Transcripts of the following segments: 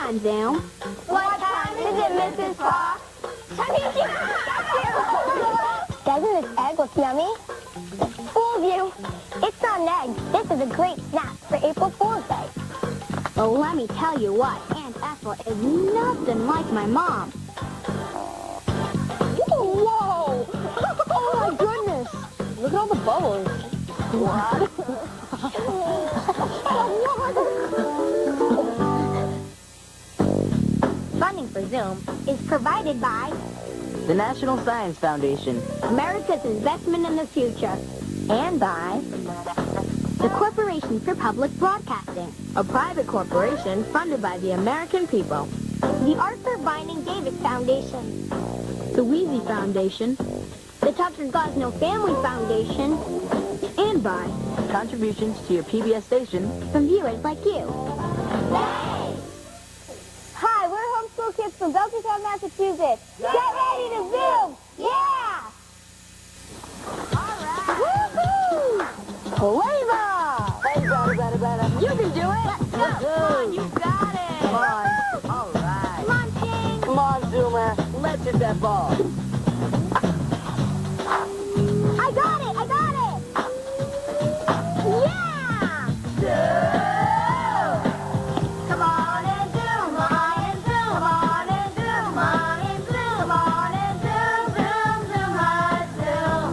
on, Zoom. What time is it, Mrs. Fox? Doesn't this egg look yummy? Fool of you. It's not an egg. This is a great snack for April Fool's Day. Well, let me tell you what, Aunt Ethel is nothing like my mom. Whoa! Oh, my goodness. Look at all the bubbles. What? Funding for Zoom is provided by The National Science Foundation. America's Investment in the Future, and by the Corporation for Public Broadcasting, A private corporation funded by the American people. The Arthur Vining Davis Foundation. The Wheezy Foundation. the Tucker Gosnell Family Foundation, And by contributions to your PBS station from viewers like you. Hi, we're homeschool kids from Belchertown, Massachusetts. Get ready to Zoom! Yeah! All right! Woohoo! Flavor! You can do it! Let's go! Come on, you got it! Come on. All right. Come on, Ting! Come on, Zoomer. Let's hit that ball. I got it! I got it! Yeah! Come on and zoom, on and zoom, on and zoom, on and zoom, on and zoom, zoom, zoom, on, zoom.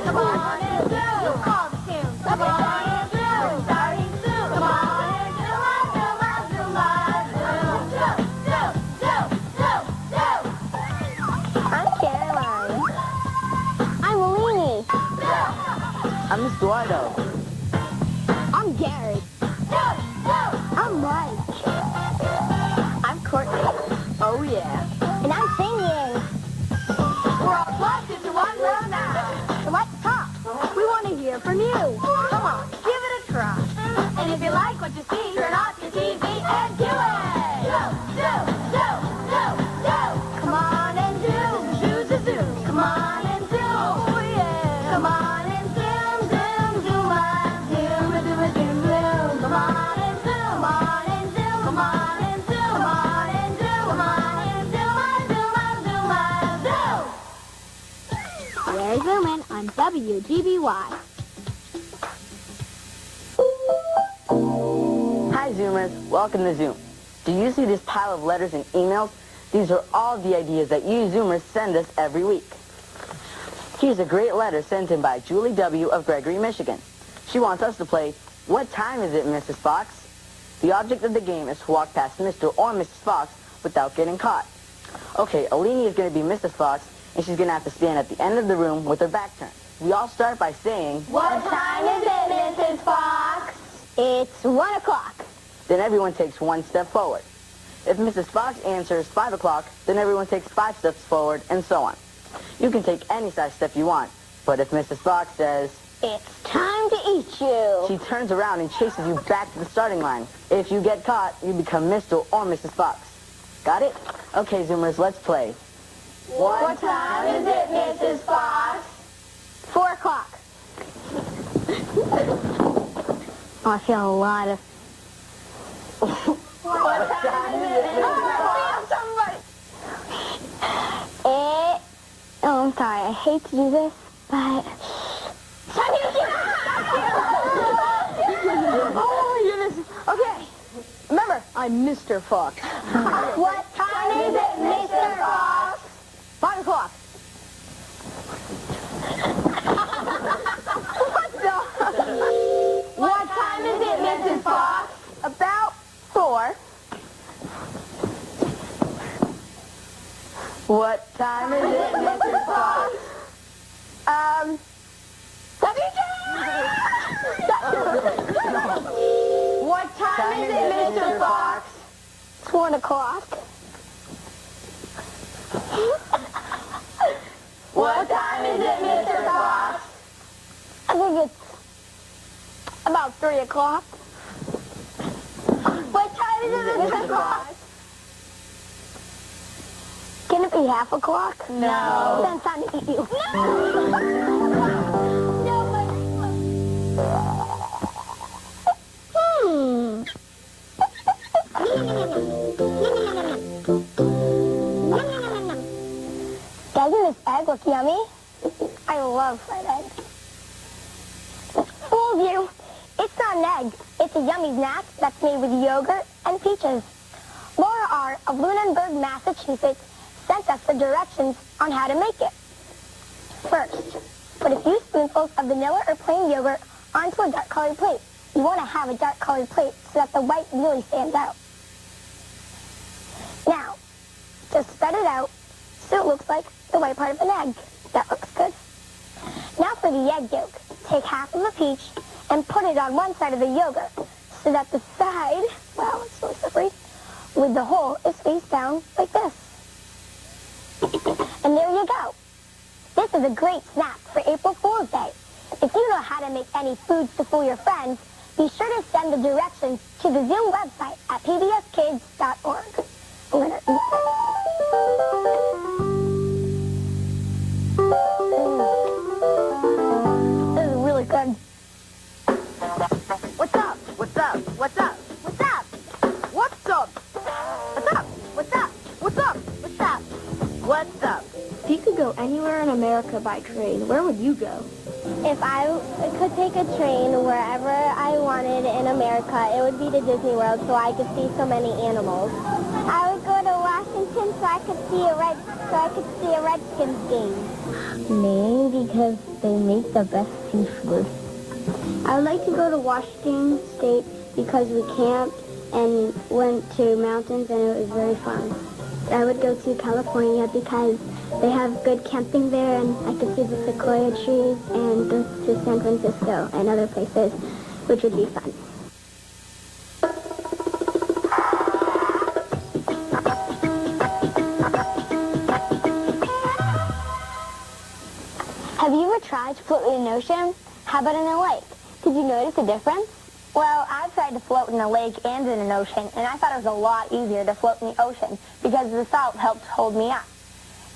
Come on and zoom. You call the tune. Come on and zoom. We're starting soon. Come on and zoom, on, zoom, on, zoom, on, zoom. Zoom, zoom, zoom, zoom, zoom. I'm Caroline. I'm Lainey. I'm Eduardo. I'm Gary. I'm Mike. I'm Courtney. Oh, yeah. And I'm singing. We're all plugged into one room now. So let's talk. We want to hear from you. Come on, give it a try. And if you like what you see, turn off your TV and do it. Do. Come on and zoom. Zoom, zoom, zoom. Come on and zoom. Oh, yeah. Come on and zoom, zoom, zoom on. Zoom, zoom, zoom, zoom. Come on and zoom, on and zoom. Come on and zoom, come on and zoom. Come on and zoom, on, zoom, zoom. We're zooming on WGBY. Hi, Zoomers. Welcome to Zoom. Do you see this pile of letters and emails? These are all the ideas that you Zoomers send us every week. Here's a great letter sent in by Julie W. of Gregory, Michigan. She wants us to play, What Time Is It, Mrs. Fox? The object of the game is to walk past Mr. or Mrs. Fox without getting caught. Okay, Alini is going to be Mrs. Fox, and she's going to have to stand at the end of the room with her back turned. We all start by saying, What time is it, Mrs. Fox? It's 1 o'clock. then everyone takes one step forward. If Mrs. Fox answers 5 o'clock, then everyone takes 5 steps forward, and so on. You can take any size step you want, but if Mrs. Fox says, It's time to eat you. she turns around and chases you back to the starting line. If you get caught, you become Mr. or Mrs. Fox. Got it? Okay, Zoomers, let's play. What time is it, Mrs. Fox? 4 o'clock. Oh, I feel a lot of... What time is it? Somebody. Oh, I'm sorry. I hate to do this, but... Oh, goodness. Okay. Remember, I'm Mr. Fox. What time is it, Mr. Fox? 5 o'clock. What time is it, Mrs. Fox? About 4. What time is it, Mrs. Fox? What time is it, Mr. Fox? It's 1 o'clock. What time is it, Mr. Fox? I think it's about 3 o'clock. What time is it, Mrs. Fox? Can it be half o'clock? No. Then it's time to eat you. Doesn't this egg look yummy? I love fried eggs. Fooled you! It's not an egg. It's a yummy snack that's made with yogurt and peaches. Laura R. of Lunenburg, Massachusetts, sent us the directions on how to make it. First, put a few spoonfuls of vanilla or plain yogurt onto a dark-colored plate. You want to have a dark-colored plate so that the white really stands out. Now, just spread it out so it looks like the white part of an egg. That looks good. Now for the egg yolk. Take half of a peach and put it on one side of the yogurt so that the side, wow, it's so slippery, with the hole is face down like this. And there you go. This is a great snack for April Fool's Day. If you know how to make any foods to fool your friends, be sure to send the directions to the Zoom website at pbskids.org. I'm gonna eat This is really good. What's up? What's up? What's up? What's up? What's up? What's up? What's up? What's up? What's up? What's up? If you could go anywhere in America by train, where would you go? If I could take a train wherever I wanted in America, it would be to Disney World so I could see so many animals. I would go to Washington so I could see a Redskins game. Maine, because they make the best seafood. I would like to go to Washington State because we camped and went to mountains and it was very fun. I would go to California because they have good camping there and I could see the sequoia trees and go to San Francisco and other places, which would be fun. Have you ever tried to float in an ocean? How about in a lake? Did you notice a difference? Well, I've tried to float in a lake and in an ocean, and I thought it was a lot easier to float in the ocean because the salt helped hold me up.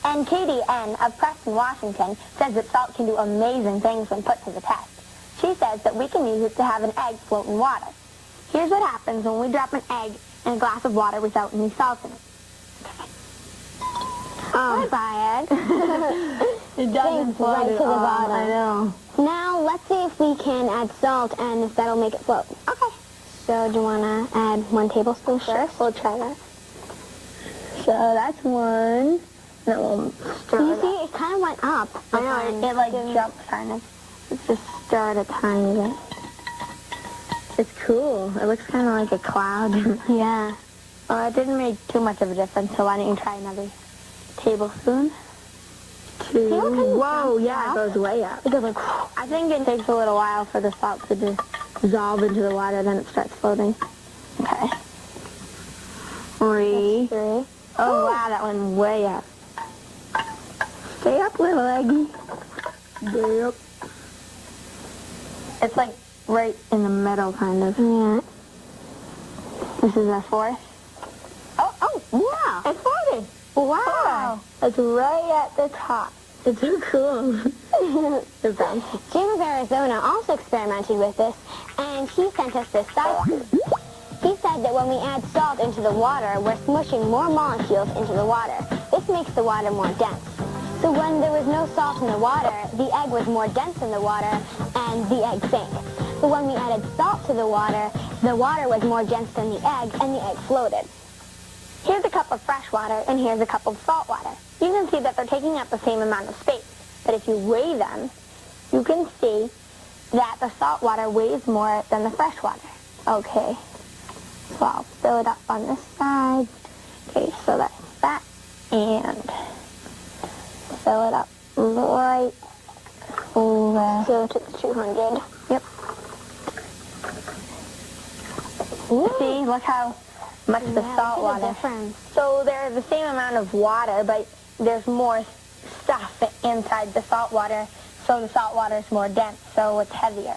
And Katie N. of Preston, Washington, says that salt can do amazing things when put to the test. She says that we can use it to have an egg float in water. Here's what happens when we drop an egg in a glass of water without any salt in it. Oh, bye, egg. It doesn't float right to at the all. bottom. I know. Now, let's see if we can add salt and if that'll make it float. Okay. So, do you want to add 1 tablespoon first? We'll try that. So that's one. Then we'll stir You it see, it kind of went up. I know, it like jumped kind of. Let's just stir it a tiny bit. It's cool. It looks kind of like a cloud. Yeah. Well, it didn't make too much of a difference, so why don't you try another tablespoon? 2. See what kind of Whoa, jumps yeah, up? it goes way up. It goes like, I think it takes a little while for the salt to dissolve into the water, then it starts floating. Okay. 3. 3. Oh, wow, that went way up. Stay up, little eggy. Stay up. It's like right In the middle, kind of. Yeah. This is a 4th. Oh, wow. It floated. Wow. It's right at the top. It's so cool. The bouncy. Jim of Arizona also experimented with this, and he sent us this side. He said that when we add salt into the water, we're smushing more molecules into the water. This makes the water more dense. So when there was no salt in the water, the egg was more dense in the water, and the egg sank. But when we added salt to the water was more dense than the egg, and the egg floated. Here's a cup of fresh water, and here's a cup of salt water. You can see that they're taking up the same amount of space. But if you weigh them, you can see that the salt water weighs more than the fresh water. Okay, so I'll fill it up on this side. Okay, so that's that. And fill it up right over. So to 200. Yep. See, look how much the salt water. So they're the same amount of water, but there's more stuff inside the salt water, so the salt water is more dense, so it's heavier.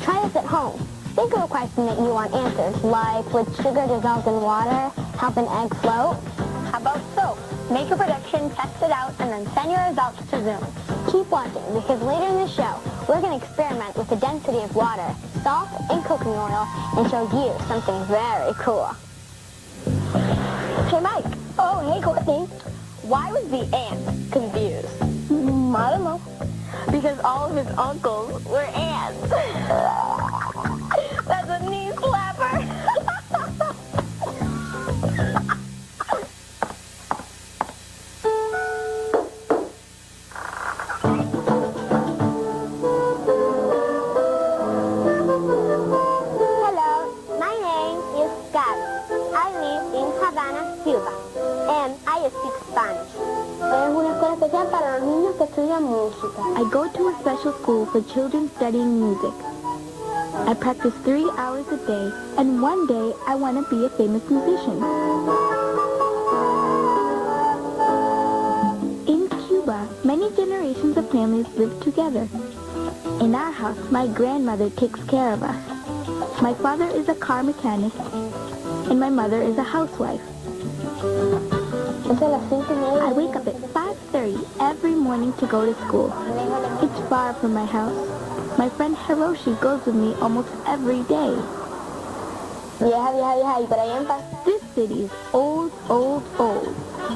Try this at home. Think of a question that you want answers, like would sugar dissolved in water help an egg float? How about soap? Make a prediction, test it out, and then send your results to Zoom. Keep watching, because later in the show, we're going to experiment with the density of water, salt, and coconut oil, and show you something very cool. Hey, Mike. Oh, hey, Courtney. Why was the ant confused? I don't know. Because all of his uncles were ants. That's a knee slapper. Hello, my name is Karla. I live in Havana, Cuba, and I speak Spanish. Es una escuela especial para los niños que estudian música. I go to a special school for children studying music. I practice 3 hours a day, and one day I want to be a famous musician. In Cuba, many generations of families live together. In our house, my grandmother takes care of us. My father is a car mechanic, and my mother is a housewife. I wake up at 5:30 every morning to go to school. It's far from my house. My friend Hiroshi goes with me almost every day. Vieja, y por ahí en paz. This city is old, old, old.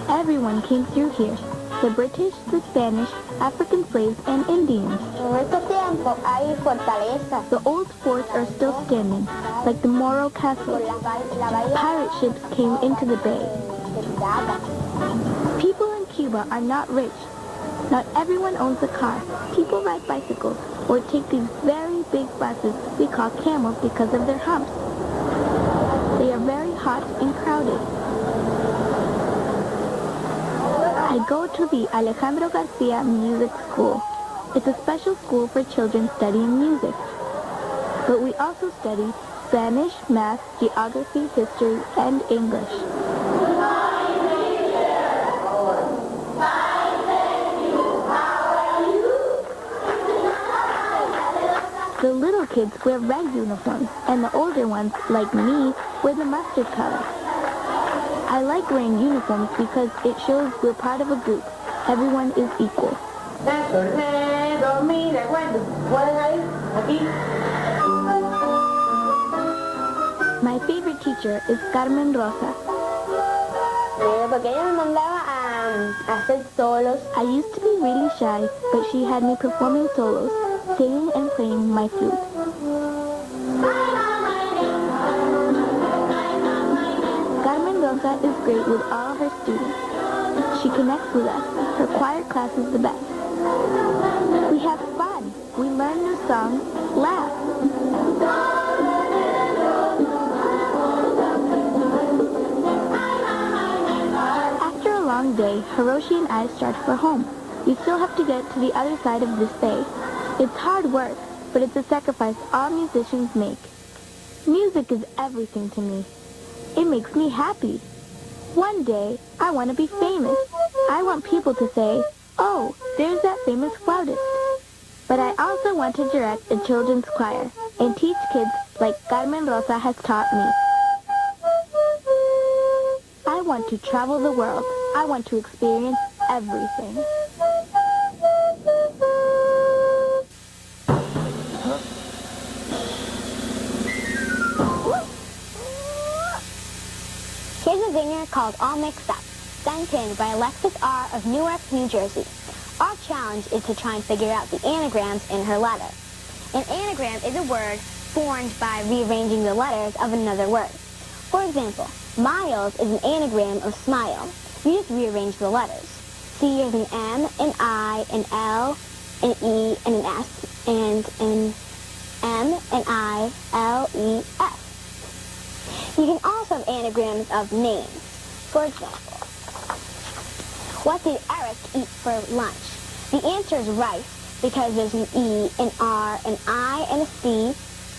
Everyone came through here. The British, the Spanish, African slaves, and Indians. En este tiempo hay fortaleza. The old forts are still standing, like the Moro Castle. Pirate ships came into the bay. People in Cuba are not rich. Not everyone owns a car. People ride bicycles or take these very big buses we call camels because of their humps. They are very hot and crowded. I go to the Alejandro Garcia Music School. It's a special school for children studying music. But we also study Spanish, math, geography, history, and English. The little kids wear red uniforms, and the older ones, like me, wear the mustard color. I like wearing uniforms because it shows we're part of a group. Everyone is equal. My favorite teacher is Carmen Rosa. Porque ella me mandaba a hacer solos. I used to be really shy, but she had me performing solos, singing and playing my flute. Carmen Rosa is great with all her students. She connects with us. Her choir class is the best. We have fun. We learn new songs, laugh. After a long day, Hiroshi and I start for home. We still have to get to the other side of this bay. It's hard work, but it's a sacrifice all musicians make. Music is everything to me. It makes me happy. One day, I want to be famous. I want people to say, "Oh, there's that famous flautist." But I also want to direct a children's choir and teach kids like Carmen Rosa has taught me. I want to travel the world. I want to experience everything. Here's a zinger called All Mixed Up, sent in by Alexis R. of Newark, New Jersey. Our challenge is to try and figure out the anagrams in her letter. An anagram is a word formed by rearranging the letters of another word. For example, Miles is an anagram of smile. You just rearrange the letters. See, there's an M, an I, an L, an E, and an S, and an M, an I, L, E, S. You can also have anagrams of names. For example, what did Eric eat for lunch? The answer is rice because there's an E, an R, an I, and a C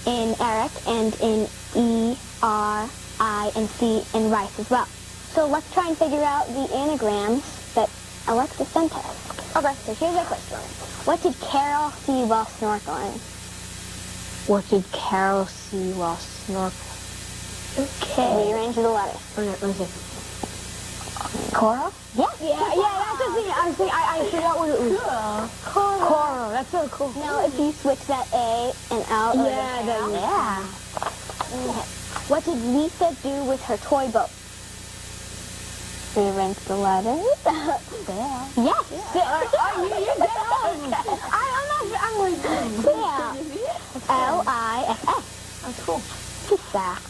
in Eric, and an E, R, I, and C in rice as well. So let's try and figure out the anagrams that Alexa sent us. Okay, so here's our question. What did Carol see while snorkeling? What did Carol see while snorkeling? Okay. Rearrange the letters. Okay, let me see. Coral? Yeah. Yeah, that's the thing. I forgot what it was. Coral. That's so cool. Now, if you switch that A and L over Yeah, to L. yeah. Okay. What did Lisa do with her toy boat? Rearrange the letters. Fail. Yes. You're dead on. I'm like, Yeah. L-I-S-S. that's cool. Fact.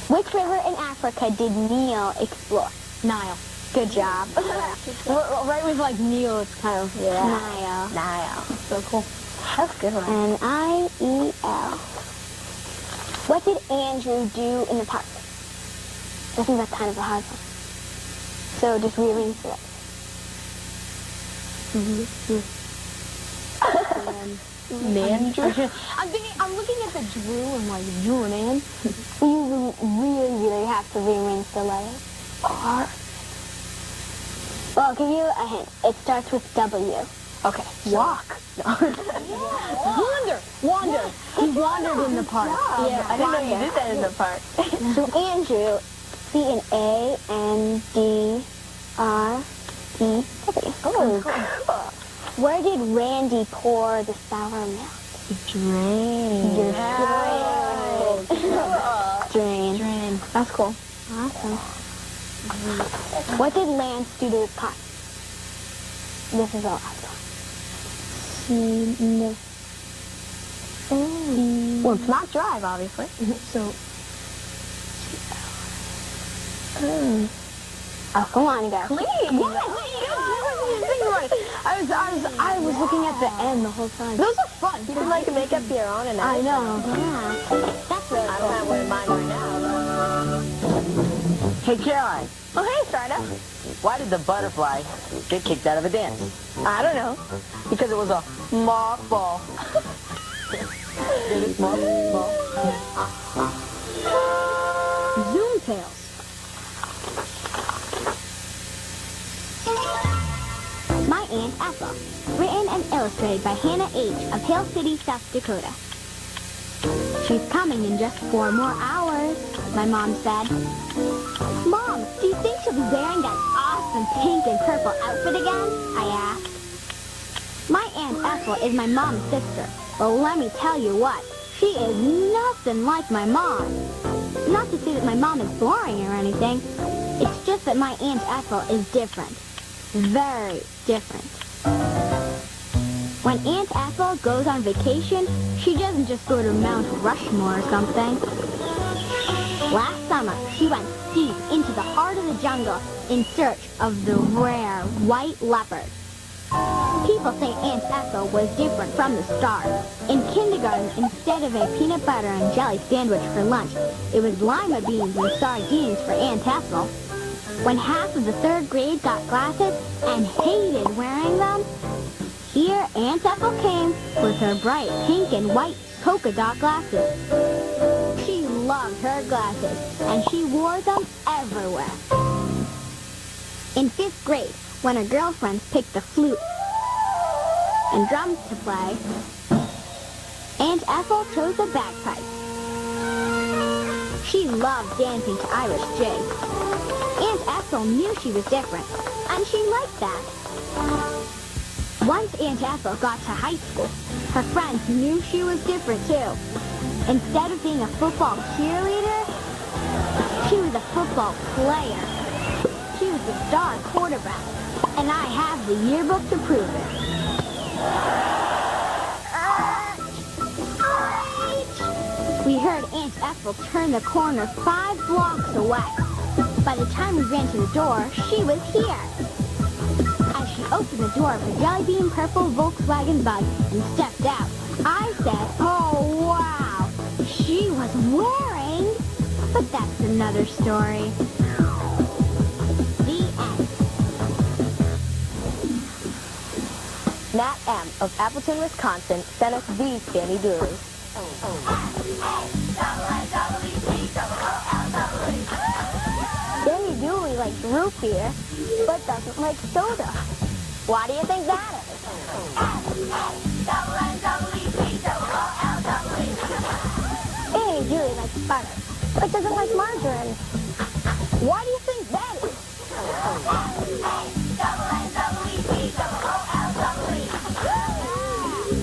Which river in Africa did Nile explore? Nile. Good job. Right with like Neil, it's kind of, Nile. Nile. So cool. That's a good one. N-I-E-L. What did Andrew do in the park? I think that's kind of a hard one. So just rearrange the letters. Andrew. I'm looking at the Drew and like, Drew and Ann. You really have to rearrange the letters. R. Well, I'll give you a hint. It starts with W. Okay. Walk. Wander. He wandered in the park. Yeah, I didn't know you did that in the park. So Andrew, C-N-A-N-D-R-E-W. Oh, cool. Where did Randy pour the sour milk? Drain. Drain. That's cool. Awesome. What did Lance do to his car? This is all I've got. Well, it's not drive, obviously. So. Oh, come on, you guys. Clean. I was looking at the end the whole time. Those are fun. You can like make up your own and I know. Yeah. That's really I cool. don't have one in mind right now. Hey, Caroline, Oh, hey, Strider. why did the butterfly get kicked out of a dance? I don't know. Because it was a mothball. Zoom Tales. My Aunt Ethel. Written and illustrated by Hannah H. of Hill City, South Dakota. She's coming in just 4 more hours, my mom said. Mom, do you think she'll be wearing that awesome pink and purple outfit again? I asked. My Aunt Ethel is my mom's sister. Well, let me tell you what. She is nothing like my mom. Not to say that my mom is boring or anything. It's just that my Aunt Ethel is different. Very different. When Aunt Ethel goes on vacation, she doesn't just go to Mount Rushmore or something. Last summer, she went deep into the heart of the jungle in search of the rare white leopard. People say Aunt Ethel was different from the start. In kindergarten, instead of a peanut butter and jelly sandwich for lunch, it was lima beans and sardines for Aunt Ethel. When half of the 3rd grade got glasses and hated wearing them, here Aunt Ethel came with her bright pink and white polka dot glasses. She loved her glasses, and she wore them everywhere. In 5th grade, when her girlfriends picked the flute and drums to play, Aunt Ethel chose the bagpipes. She loved dancing to Irish jigs. Aunt Ethel knew she was different, and she liked that. Once Aunt Ethel got to high school, her friends knew she was different too. Instead of being a football cheerleader, she was a football player. She was the star quarterback, and I have the yearbook to prove it. We heard Aunt Ethel turn the corner 5 blocks away. By the time we ran to the door, she was here. As she opened the door of her jelly bean purple Volkswagen bug and stepped out, I said, "Oh, wow!" She was wearing... But that's another story. The end. Nat M. of Appleton, Wisconsin, sent us these Fannee Doolees. Fannee Doolee likes root beer, but doesn't like soda. Why do you think that is? Fannee Doolee likes butter, but doesn't like margarine. Why do you think that is?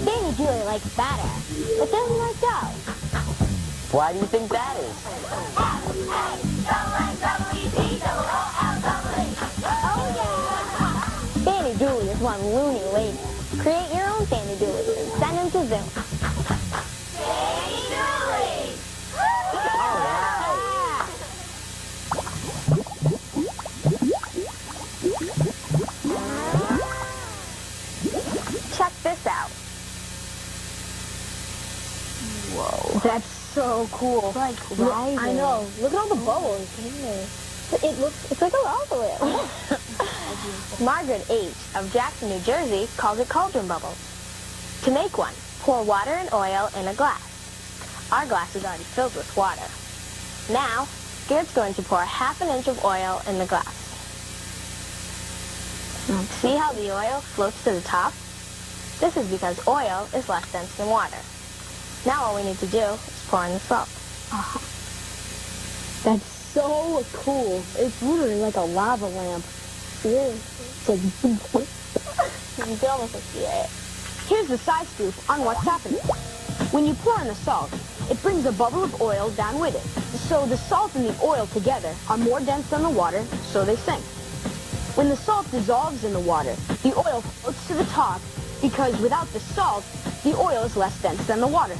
Fannee Doolee likes batter, but doesn't like dough. Why do you think that is? cool. It's like Look, rising. I know. Look at all the bubbles. It's like a lava lamp. Margaret H. of Jackson, New Jersey calls it cauldron bubbles. To make one, pour water and oil in a glass. Our glass is already filled with water. Now, Garrett's going to pour 1/2 inch of oil in the glass. See how the oil floats to the top? This is because oil is less dense than water. Now all we need to do is pour in the salt. That's so cool. It's literally like a lava lamp. Yeah. It's like... You can almost see it. Here's the side scoop on what's happening. When you pour in the salt, it brings a bubble of oil down with it. So the salt and the oil together are more dense than the water, so they sink. When the salt dissolves in the water, the oil floats to the top because without the salt, the oil is less dense than the water.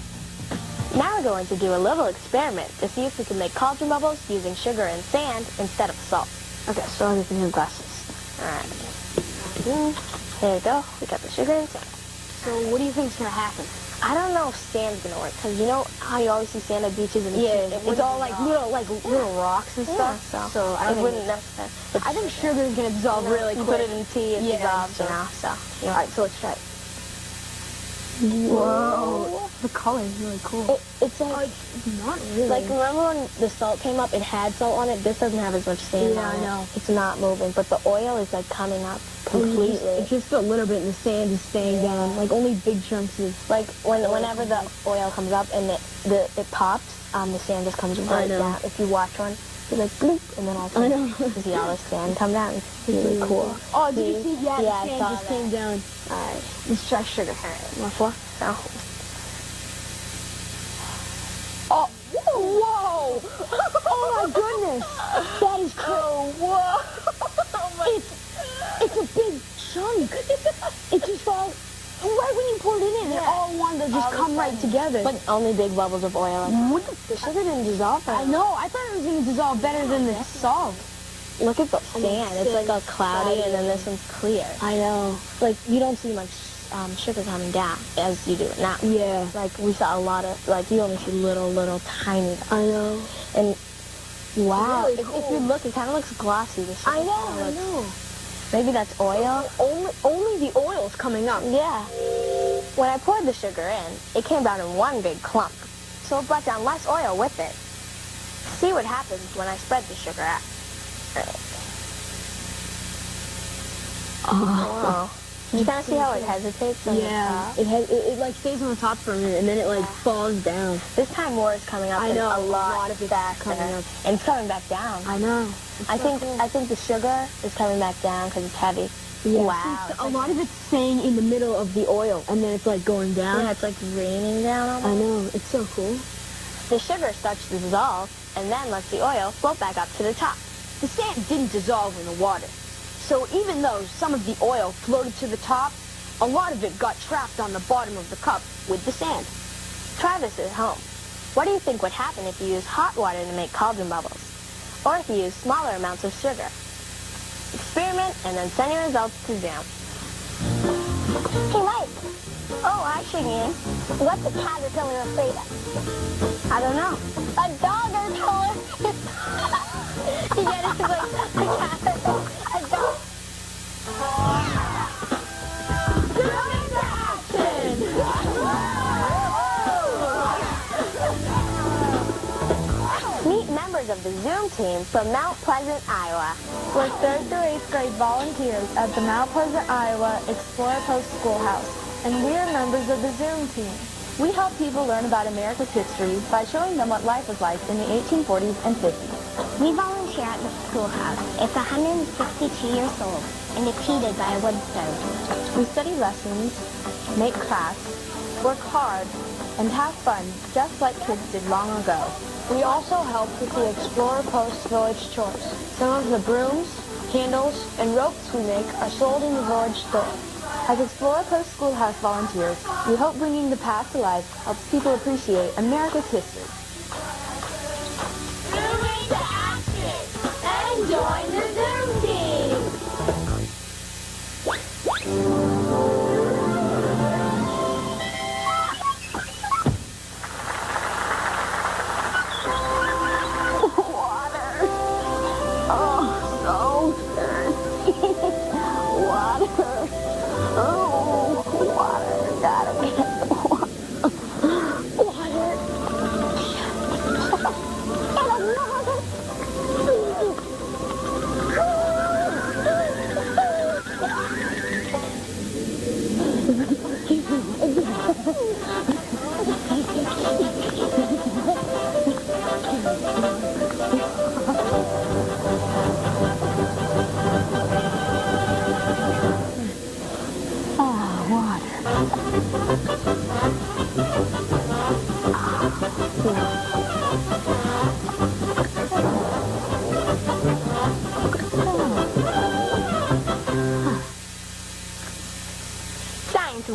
Now we're going to do a little experiment to see if we can make cauldron bubbles using sugar and sand instead of salt. Okay, so everything in glasses. Alright. Here we go. We got the sugar and sand. So what do you think is going to happen? I don't know if sand's going to work, because you know how you always see sand at beaches and It's all like little rocks and stuff. So I it think wouldn't necessarily. I think sugar is going to dissolve really You quick. put it in tea, it dissolves, you know, so. All right, so let's try it. Whoa. The color is really cool. It's like, Not really. like, remember when the salt came up, it had salt on it? This doesn't have as much sand Yeah, on I it. know. It's not moving, but the oil is like coming up completely. It's just a little bit and the sand is staying down. Like only big chunks of... Like whenever the oil comes up and it pops, the sand just comes right know. down. If you watch one, it's like bloop, and then all of a sudden you see all the sand come down. It's really cool. Oh, did you see? Yeah, the I sand saw just that. came down. Alright, Let's try sugar. my floor. So. Oh, whoa! Oh my goodness! That is crazy. Whoa! It's a big chunk. It just all right when you poured it in. It all wanted to just come right together. But only big bubbles of oil. The sugar didn't dissolve. I know. I thought it was going to dissolve better than the salt. Look at the sand. It's like all cloudy, and then this one's clear. I know. Like you don't see much sugar coming down as you do it now. Yeah. Like we saw a lot of, like you only see little tiny. I know. And wow, Really if cool. you look, it kind of looks glossy. The sugar I know. kinda I looks- know. Maybe that's oil. Only the oil's coming up. Yeah. When I poured the sugar in, it came down in one big clump. So it brought down less oil with it. See what happens when I spread the sugar out. Wow. You kind of see how it hesitates on the top? It like stays on the top for a minute and then it like falls down. This time more is coming up. I and know, a lot of it's faster. coming up. And it's coming back down. I know. I think the sugar is coming back down because it's heavy. Yeah. Wow. A lot of it's staying in the middle of the oil and then it's like going down. Yeah, it's like raining down on I it. know. It's so cool. The sugar starts to dissolve and then lets the oil float back up to the top. The sand didn't dissolve in the water. So even though some of the oil floated to the top, a lot of it got trapped on the bottom of the cup with the sand. Try this at home. What do you think would happen if you use hot water to make cauldron bubbles? Or if you use smaller amounts of sugar? Experiment and then send your results to Zoom. Hey, Mike, Oh, actually, Ian, what's a caterpillar afraid of? I don't know. A dog or color. You get it? It's like a dog. Meet members of the Zoom team from Mount Pleasant, Iowa. We're 3rd through 8th grade volunteers at the Mount Pleasant, Iowa Explorer Post Schoolhouse, and we are members of the Zoom team. We help people learn about America's history by showing them what life was like in the 1840s and 50s. We volunteer at the schoolhouse. It's 162 years old, and it's heated by a wood stove. We study lessons, make crafts, work hard, and have fun, just like kids did long ago. We also help with the Explorer Post village chores. Some of the brooms, candles, and ropes we make are sold in the village store. As Explorer Post Schoolhouse volunteers, we hope bringing the past to life helps people appreciate America's history. Zooming to action and join the Zoom team.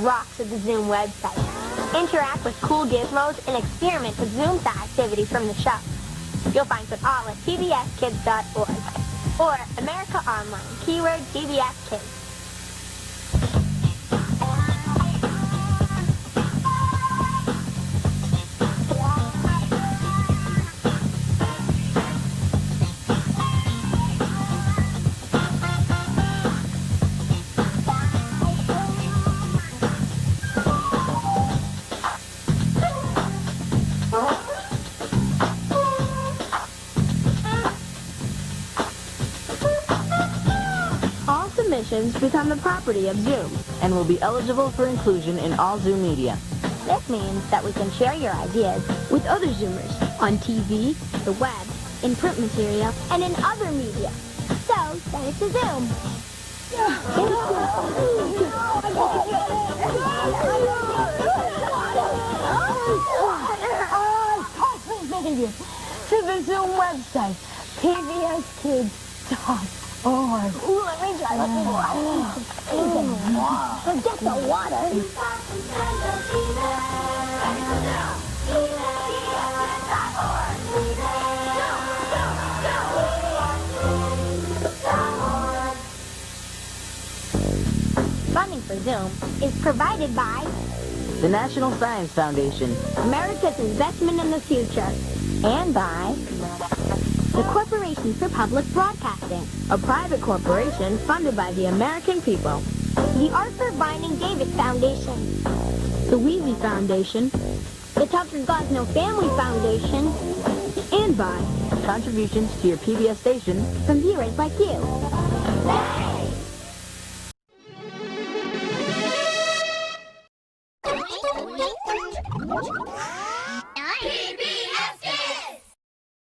rocks of the Zoom website. Interact with cool gizmos and experiment with Zoom-style activities from the show. You'll find it all at pbskids.org or America Online, keyword PBS Kids. Submissions become the property of Zoom and will be eligible for inclusion in all Zoom media. This means that we can share your ideas with other Zoomers on TV, the web, in print material, and in other media. So, send it to Zoom. To the Zoom website, pbskids.org. Ooh, let me try. Forget the water. Funding for Zoom is provided by The National Science Foundation, America's Investment in the Future, and by the Corporation for Public Broadcasting, a private corporation funded by the American people. the Arthur Vining Davis Foundation, The Wheatley Foundation, the Tucker Gosnell Family Foundation, and by contributions to your PBS station from viewers like you. Hey!